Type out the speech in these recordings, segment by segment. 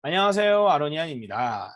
안녕하세요, 아로니안입니다.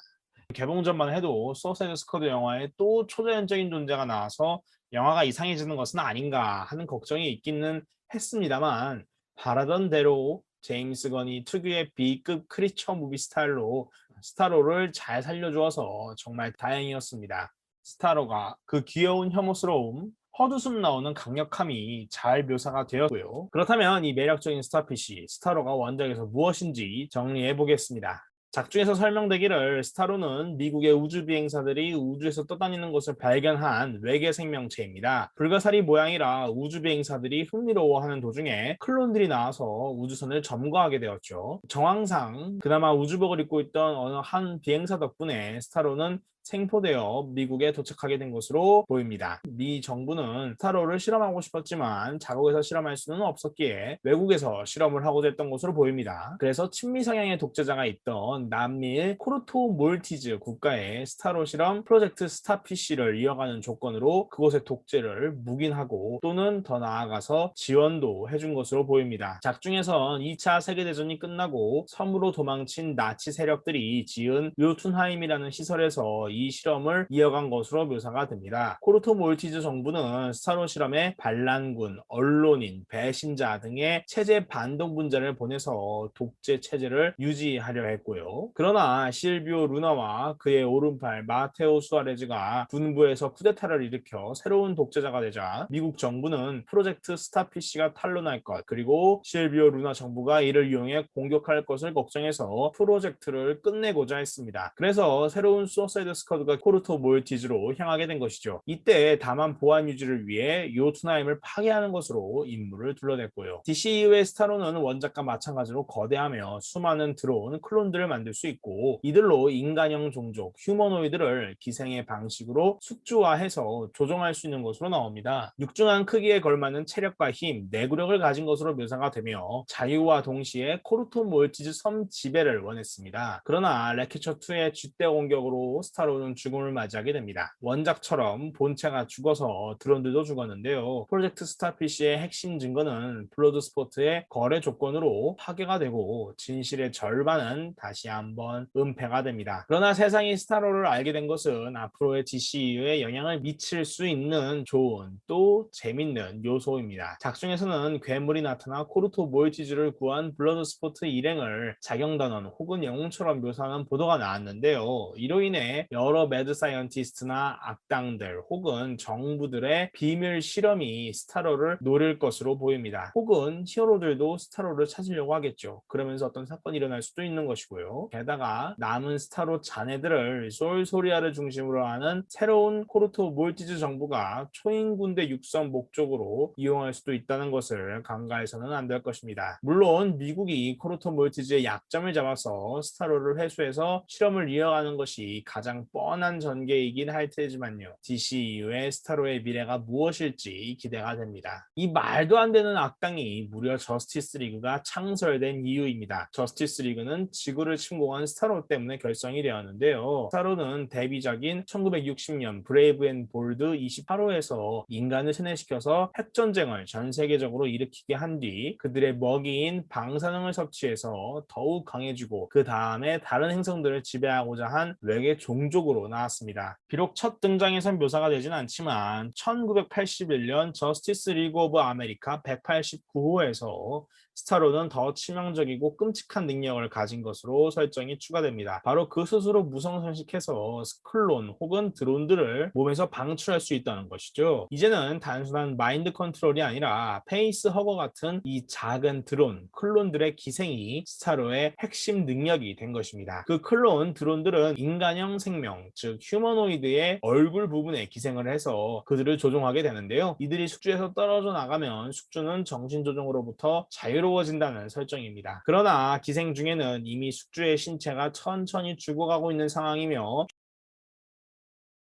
개봉 전만 해도 수어사이드 스쿼드 영화에 또 초자연적인 존재가 나와서 영화가 이상해지는 것은 아닌가 하는 걱정이 있기는 했습니다만, 바라던 대로 제임스 건이 특유의 B급 크리처 무비 스타일로 스타로를 잘 살려주어서 정말 다행이었습니다. 스타로가 그 귀여운 혐오스러움, 헛웃음 나오는 강력함이 잘 묘사가 되었고요. 그렇다면 이 매력적인 스타핏이 스타로가 원작에서 무엇인지 정리해 보겠습니다. 작중에서 설명되기를 스타로는 미국의 우주 비행사들이 우주에서 떠다니는 것을 발견한 외계 생명체입니다. 불가사리 모양이라 우주 비행사들이 흥미로워하는 도중에 클론들이 나와서 우주선을 점거하게 되었죠. 정황상 그나마 우주복을 입고 있던 어느 한 비행사 덕분에 스타로는 생포되어 미국에 도착하게 된 것으로 보입니다. 미 정부는 스타로를 실험하고 싶었지만 자국에서 실험할 수는 없었기에 외국에서 실험을 하고자 했던 것으로 보입니다. 그래서 친미 성향의 독재자가 있던 남미의 코르토 몰티즈 국가의 스타로 실험 프로젝트 스타피쉬를 이어가는 조건으로 그곳의 독재를 묵인하고 또는 더 나아가서 지원도 해준 것으로 보입니다. 작중에선 2차 세계대전이 끝나고 섬으로 도망친 나치 세력들이 지은 요툰하임이라는 시설에서 이 실험을 이어간 것으로 묘사가 됩니다. 코르토 몰티즈 정부는 스타로 실험에 반란군, 언론인, 배신자 등의 체제 반동 분자를 보내서 독재 체제를 유지하려 했고요. 그러나 실비오 루나와 그의 오른팔 마테오 수아레즈가 군부에서 쿠데타를 일으켜 새로운 독재자가 되자 미국 정부는 프로젝트 스타피쉬가 탄로날 것, 그리고 실비오 루나 정부가 이를 이용해 공격할 것을 걱정해서 프로젝트를 끝내고자 했습니다. 그래서 새로운 수어사이드 스쿼드가 코르토 몰티즈로 향하게 된 것이죠. 이때 다만 보안 유지를 위해 요트나임을 파괴하는 것으로 임무를 둘러댔고요. DCU의 스타로는 원작과 마찬가지로 거대하며 수많은 드론, 클론들을 만들 수 있고 이들로 인간형 종족, 휴머노이드를 기생의 방식으로 숙주화해서 조종할 수 있는 것으로 나옵니다. 육중한 크기에 걸맞는 체력과 힘, 내구력을 가진 것으로 묘사가 되며 자유와 동시에 코르토 몰티즈 섬 지배를 원했습니다. 그러나 레키처2의 쥐떼 공격으로 스타로는 죽음을 맞이하게 됩니다. 원작처럼 본체가 죽어서 드론들도 죽었는데요. 프로젝트 스타피쉬의 핵심 증거는 블러드스포트의 거래 조건으로 파괴가 되고 진실의 절반은 다시 한번 은폐가 됩니다. 그러나 세상이 스타로를 알게 된 것은 앞으로의 DCU에 영향을 미칠 수 있는 좋은 또 재밌는 요소입니다. 작중에서는 괴물이 나타나 코르토 몰티즈를 구한 블러드스포트 일행을 자경단원 혹은 영웅처럼 묘사하는 보도가 나왔는데요. 이로 인해 여러 매드 사이언티스트나 악당들 혹은 정부들의 비밀 실험이 스타로를 노릴 것으로 보입니다. 혹은 히어로들도 스타로를 찾으려고 하겠죠. 그러면서 어떤 사건이 일어날 수도 있는 것이고요. 게다가 남은 스타로 자네들을 솔소리아를 중심으로 하는 새로운 코르토 몰티즈 정부가 초인군대 육성 목적으로 이용할 수도 있다는 것을 간과해서는 안 될 것입니다. 물론 미국이 코르토 몰티즈의 약점을 잡아서 스타로를 회수해서 실험을 이어가는 것이 가장 뻔한 전개이긴 할 테지만요. DCU의 스타로의 미래가 무엇일지 기대가 됩니다. 이 말도 안 되는 악당이 무려 저스티스 리그가 창설된 이유입니다. 저스티스 리그는 지구를 침공한 스타로 때문에 결성이 되었는데요. 스타로는 데뷔작인 1960년 브레이브 앤 볼드 28호에서 인간을 세뇌시켜서 핵전쟁을 전 세계적으로 일으키게 한 뒤 그들의 먹이인 방사능을 섭취해서 더욱 강해지고 그 다음에 다른 행성들을 지배하고자 한 외계 종족으로 나왔습니다. 비록 첫 등장에선 묘사가 되진 않지만 1981년 저스티스 리그 오브 아메리카 189호에서 스타로는 더 치명적이고 끔찍한 능력을 가진 것으로 설정이 추가됩니다. 바로 그 스스로 무성선식해서 스클론 혹은 드론들을 몸에서 방출할 수 있다는 것이죠. 이제는 단순한 마인드 컨트롤이 아니라 페이스 허거 같은 이 작은 드론, 클론들의 기생이 스타로의 핵심 능력이 된 것입니다. 그 클론 드론들은 인간형 생명, 즉 휴머노이드의 얼굴 부분에 기생을 해서 그들을 조종하게 되는데요. 이들이 숙주에서 떨어져 나가면 숙주는 정신조종으로부터 자유로워진다는 설정입니다. 그러나 기생 중에는 이미 숙주의 신체가 천천히 죽어가고 있는 상황이며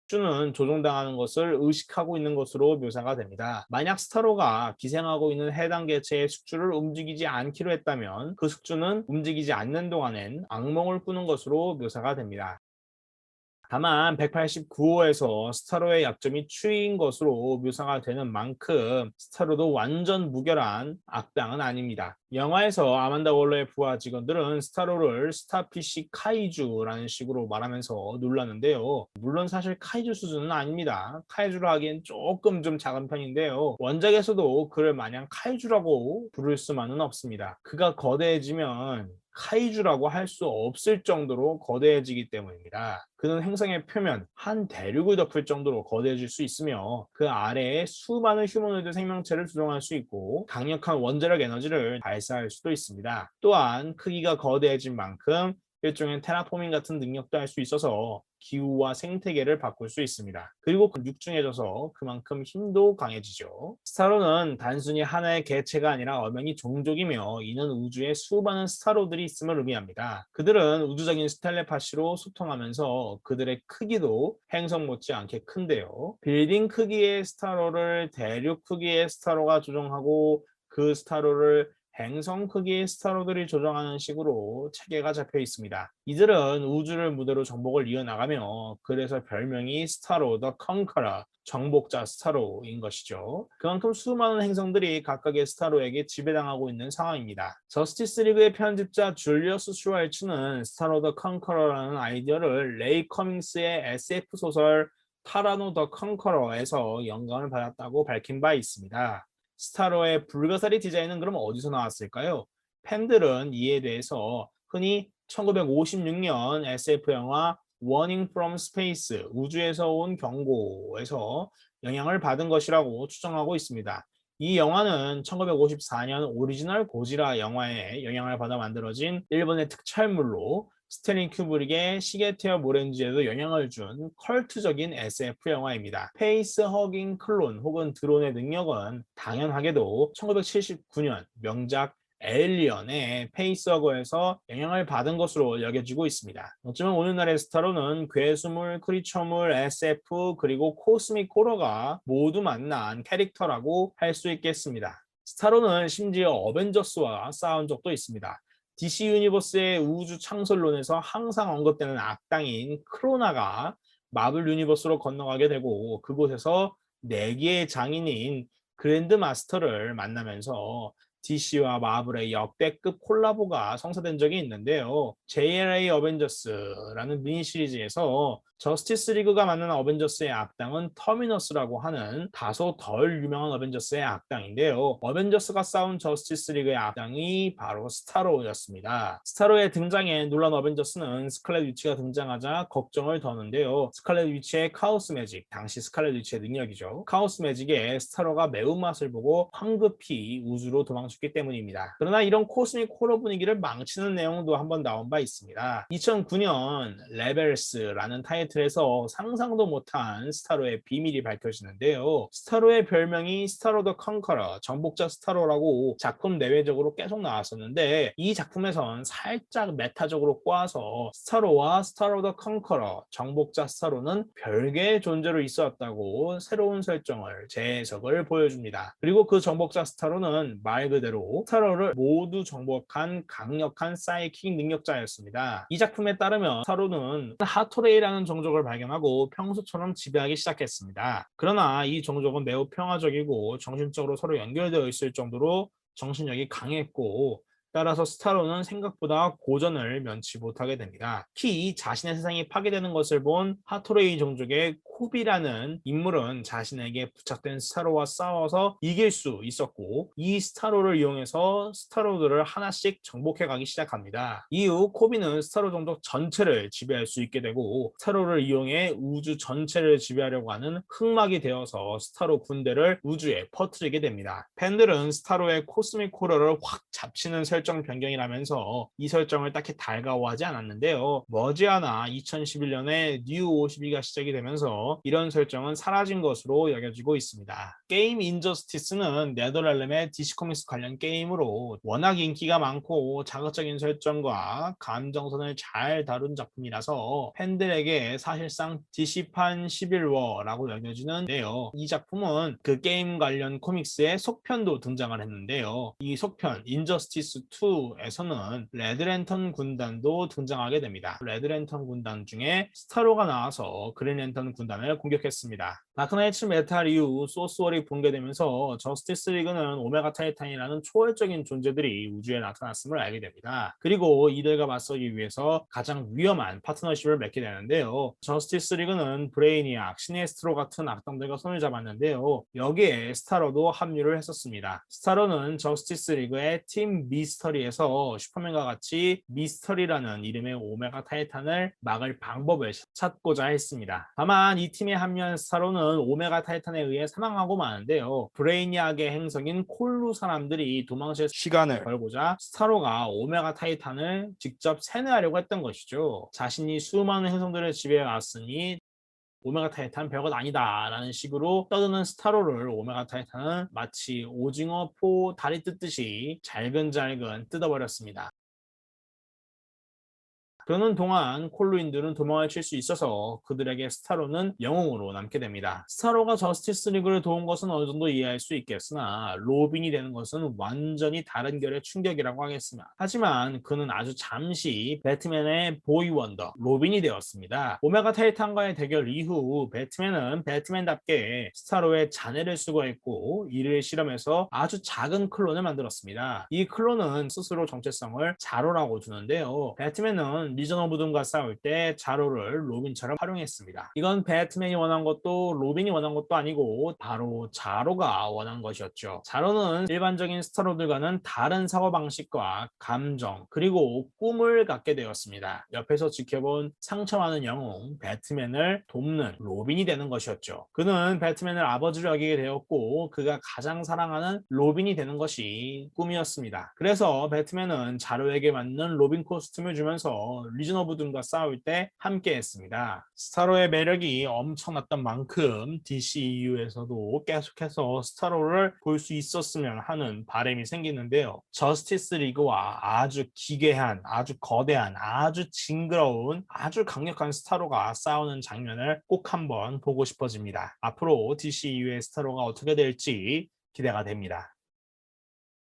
숙주는 조종당하는 것을 의식하고 있는 것으로 묘사가 됩니다. 만약 스타로가 기생하고 있는 해당 개체의 숙주를 움직이지 않기로 했다면 그 숙주는 움직이지 않는 동안엔 악몽을 꾸는 것으로 묘사가 됩니다. 다만 189호에서 스타로의 약점이 추위인 것으로 묘사가 되는 만큼 스타로도 완전 무결한 악당은 아닙니다. 영화에서 아만다 월러의 부하 직원들은 스타로를 스타피쉬 카이주라는 식으로 말하면서 놀랐는데요. 물론 사실 카이주 수준은 아닙니다. 카이주로 하기엔 조금 좀 작은 편인데요. 원작에서도 그를 마냥 카이주라고 부를 수만은 없습니다. 그가 거대해지면 카이주라고 할 수 없을 정도로 거대해지기 때문입니다. 그는 행성의 표면 한 대륙을 덮을 정도로 거대해질 수 있으며 그 아래에 수많은 휴머노이드 생명체를 조종할 수 있고 강력한 원자력 에너지를 발사할 수도 있습니다. 또한 크기가 거대해진 만큼 일종의 테라포밍 같은 능력도 할 수 있어서 기후와 생태계를 바꿀 수 있습니다. 그리고 육중해져서 그만큼 힘도 강해지죠. 스타로는 단순히 하나의 개체가 아니라 엄연히 종족이며 이는 우주에 수많은 스타로들이 있음을 의미합니다. 그들은 우주적인 스텔레파시로 소통하면서 그들의 크기도 행성 못지않게 큰데요. 빌딩 크기의 스타로를 대륙 크기의 스타로가 조종하고 그 스타로를 행성 크기의 스타로들이 조정하는 식으로 체계가 잡혀 있습니다. 이들은 우주를 무대로 정복을 이어나가며 그래서 별명이 스타로 더 컨커러, 정복자 스타로인 것이죠. 그만큼 수많은 행성들이 각각의 스타로에게 지배당하고 있는 상황입니다. 저스티스 리그의 편집자 줄리어스 슈왈츠는 스타로 더 컨커러라는 아이디어를 레이 커밍스의 SF 소설 타라노 더 컨커러에서 영감을 받았다고 밝힌 바 있습니다. 스타로의 불가사리 디자인은 그럼 어디서 나왔을까요? 팬들은 이에 대해서 흔히 1956년 SF 영화 Warning from Space, 우주에서 온 경고에서 영향을 받은 것이라고 추정하고 있습니다. 이 영화는 1954년 오리지널 고지라 영화에 영향을 받아 만들어진 일본의 특촬물로 스탠리 큐브릭의 시계테어 모렌지에도 영향을 준 컬트적인 SF 영화입니다. 페이스 허깅 클론 혹은 드론의 능력은 당연하게도 1979년 명작 에일리언의 페이스허거에서 영향을 받은 것으로 여겨지고 있습니다. 어쩌면 오늘날의 스타로는 괴수물, 크리처물, SF 그리고 코스믹 호러가 모두 만난 캐릭터라고 할 수 있겠습니다. 스타로는 심지어 어벤져스와 싸운 적도 있습니다. DC 유니버스의 우주 창설론에서 항상 언급되는 악당인 크로나가 마블 유니버스로 건너가게 되고 그곳에서 4개의 장인인 그랜드 마스터를 만나면서 DC와 마블의 역대급 콜라보가 성사된 적이 있는데요. JLA 어벤져스라는 미니 시리즈에서 저스티스 리그가 만난 어벤져스의 악당은 터미너스라고 하는 다소 덜 유명한 어벤져스의 악당인데요. 어벤져스가 싸운 저스티스 리그의 악당이 바로 스타로였습니다. 스타로의 등장에 놀란 어벤져스는 스칼렛 위치가 등장하자 걱정을 더는데요. 스칼렛 위치의 카오스 매직, 당시 스칼렛 위치의 능력이죠. 카오스 매직에 스타로가 매운맛을 보고 황급히 우주로 도망쳤기 때문입니다. 그러나 이런 코스믹 호러 분위기를 망치는 내용도 한번 나온 바 있습니다. 2009년 레벨스라는 타이틀에서 상상도 못한 스타로의 비밀이 밝혀지는데요. 스타로의 별명이 스타로 더 컨커러, 정복자 스타로라고 작품 내외적으로 계속 나왔었는데 이 작품에선 살짝 메타적으로 꼬아서 스타로와 스타로 더 컨커러, 정복자 스타로는 별개의 존재로 있었다고 새로운 설정을 재해석을 보여줍니다. 그리고 그 정복자 스타로는 말 그대로 스타로를 모두 정복한 강력한 사이킥 능력자였습니다. 이 작품에 따르면 스타로는 하토레이라는 종족을 발견하고 평소처럼 지배하기 시작했습니다. 그러나 이 종족은 매우 평화적이고 정신적으로 서로 연결되어 있을 정도로 정신력이 강했고 따라서 스타로는 생각보다 고전을 면치 못하게 됩니다. 특히 자신의 세상이 파괴되는 것을 본 하토레이 종족의 코비라는 인물은 자신에게 부착된 스타로와 싸워서 이길 수 있었고 이 스타로를 이용해서 스타로들을 하나씩 정복해가기 시작합니다. 이후 코비는 스타로 종족 전체를 지배할 수 있게 되고 스타로를 이용해 우주 전체를 지배하려고 하는 흑막이 되어서 스타로 군대를 우주에 퍼뜨리게 됩니다. 팬들은 스타로의 코스믹 호러를 확 잡치는 설정 변경이라면서 이 설정을 딱히 달가워하지 않았는데요. 머지않아 2011년에 뉴 52가 시작이 되면서 이런 설정은 사라진 것으로 여겨지고 있습니다. 게임 인저스티스는 네덜랄렘의 DC 코믹스 관련 게임으로 워낙 인기가 많고 자극적인 설정과 감정선을 잘 다룬 작품이라서 팬들에게 사실상 DC판 11워라고 여겨지는데요. 이 작품은 그 게임 관련 코믹스의 속편도 등장을 했는데요. 이 속편 인저스티스 2에서는 레드랜턴 군단도 등장하게 됩니다. 레드랜턴 군단 중에 스타로가 나와서 그린랜턴 군단을 공격했습니다. 다크나이츠 메탈 이후 소스월이 붕괴되면서 저스티스 리그는 오메가 타이탄이라는 초월적인 존재들이 우주에 나타났음을 알게 됩니다. 그리고 이들과 맞서기 위해서 가장 위험한 파트너십을 맺게 되는데요. 저스티스 리그는 브레이니악, 시네스트로 같은 악당들과 손을 잡았는데요. 여기에 스타로도 합류를 했었습니다. 스타로는 저스티스 리그의 팀 미스터리에서 슈퍼맨과 같이 미스터리라는 이름의 오메가 타이탄을 막을 방법을 찾고자 했습니다. 다만 이 팀에 합류한 스타로는 오메가 타이탄에 의해 사망하고 마는데요. 브레이니악의 행성인 콜루 사람들이 도망칠 시간을 벌고자 스타로가 오메가 타이탄을 직접 세뇌하려고 했던 것이죠. 자신이 수많은 행성들을 지배해 왔으니 오메가 타이탄 별것 아니다 라는 식으로 떠드는 스타로를 오메가 타이탄은 마치 오징어 포 다리 뜯듯이 잘근잘근 뜯어버렸습니다. 그러는 동안 콜루인들은 도망을 칠 수 있어서 그들에게 스타로는 영웅으로 남게 됩니다. 스타로가 저스티스 리그를 도운 것은 어느 정도 이해할 수 있겠으나 로빈이 되는 것은 완전히 다른 결의 충격이라고 하겠습니다. 하지만 그는 아주 잠시 배트맨의 보이 원더 로빈이 되었습니다. 오메가 타이탄과의 대결 이후 배트맨은 배트맨답게 스타로의 잔해를 수거했고 이를 실험해서 아주 작은 클론을 만들었습니다. 이 클론은 스스로 정체성을 자로라고 두는데요. 배트맨은 리전 오브 둠과 싸울 때 자로를 로빈처럼 활용했습니다. 이건 배트맨이 원한 것도 로빈이 원한 것도 아니고 바로 자로가 원한 것이었죠. 자로는 일반적인 스타로들과는 다른 사고방식과 감정 그리고 꿈을 갖게 되었습니다. 옆에서 지켜본 상처많은 영웅 배트맨을 돕는 로빈이 되는 것이었죠. 그는 배트맨을 아버지로 여기게 되었고 그가 가장 사랑하는 로빈이 되는 것이 꿈이었습니다. 그래서 배트맨은 자로에게 맞는 로빈 코스튬을 주면서 리전 오브 둠과 싸울 때 함께 했습니다. 스타로의 매력이 엄청났던 만큼 DCEU에서도 계속해서 스타로를 볼 수 있었으면 하는 바람이 생기는데요. 저스티스 리그와 아주 기괴한, 아주 거대한, 아주 징그러운, 아주 강력한 스타로가 싸우는 장면을 꼭 한번 보고 싶어집니다. 앞으로 DCEU의 스타로가 어떻게 될지 기대가 됩니다.